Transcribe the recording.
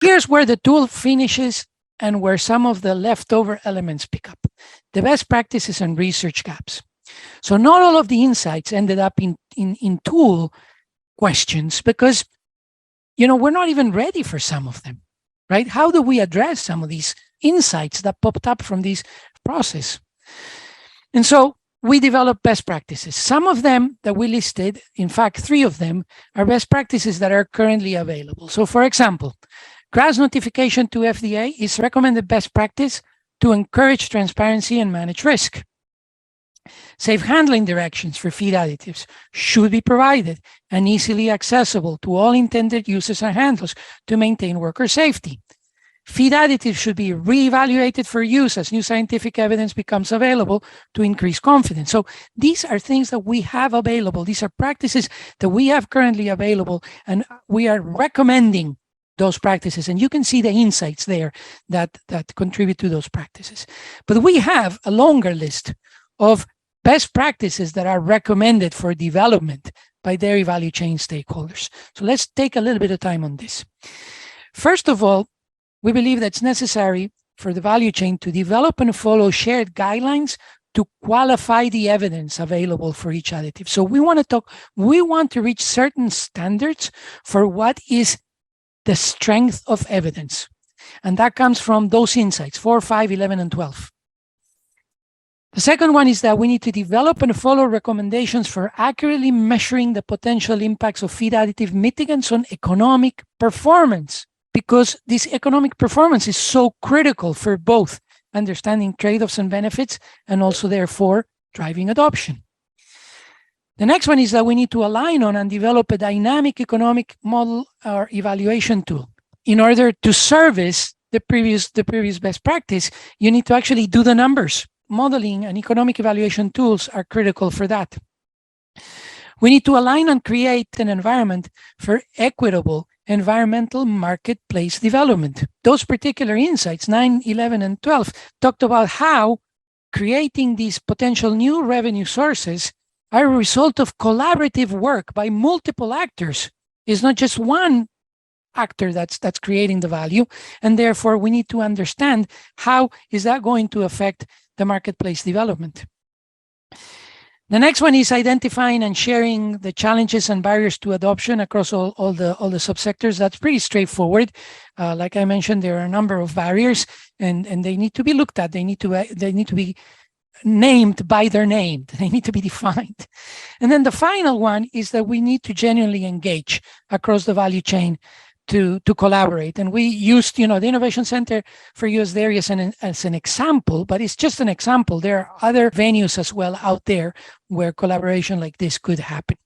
Here's where the tool finishes and where some of the leftover elements pick up. The best practices and research gaps. So not all of the insights ended up in tool questions because, we're not even ready for some of them, right? How do we address some of these insights that popped up from this process? And so we developed best practices. Some of them that we listed, in fact, 3 of them, are best practices that are currently available. So for example, GRAS notification to FDA is recommended best practice to encourage transparency and manage risk. Safe handling directions for feed additives should be provided and easily accessible to all intended users and handlers to maintain worker safety. Feed additives should be reevaluated for use as new scientific evidence becomes available to increase confidence. So these are things that we have available. These are practices that we have currently available, and we are recommending those practices. And you can see the insights there that contribute to those practices. But we have a longer list of best practices that are recommended for development by dairy value chain stakeholders. So let's take a little bit of time on this. First of all, we believe that it's necessary for the value chain to develop and follow shared guidelines to qualify the evidence available for each additive. So we want to reach certain standards for what is the strength of evidence. And that comes from those insights, 4, 5, 11, and 12. The second one is that we need to develop and follow recommendations for accurately measuring the potential impacts of feed additive mitigants on economic performance, because this economic performance is so critical for both understanding trade-offs and benefits and also therefore driving adoption. The next one is that we need to align on and develop a dynamic economic model or evaluation tool. In order to service the previous best practice, you need to actually do the numbers. Modeling and economic evaluation tools are critical for that. We need to align and create an environment for equitable environmental marketplace development. Those particular insights, 9, 11, and 12, talked about how creating these potential new revenue sources are a result of collaborative work by multiple actors. It's not just one actor that's creating the value, and therefore we need to understand how is that going to affect the marketplace development. The next one is identifying and sharing the challenges and barriers to adoption across all the subsectors. That's pretty straightforward. Like I mentioned, there are a number of barriers, and they need to be looked at. They need to be named by their name. They need to be defined. And then the final one is that we need to genuinely engage across the value chain to collaborate. And we used, the Innovation Center for US Dairy as an example, but it's just an example. There are other venues as well out there where collaboration like this could happen.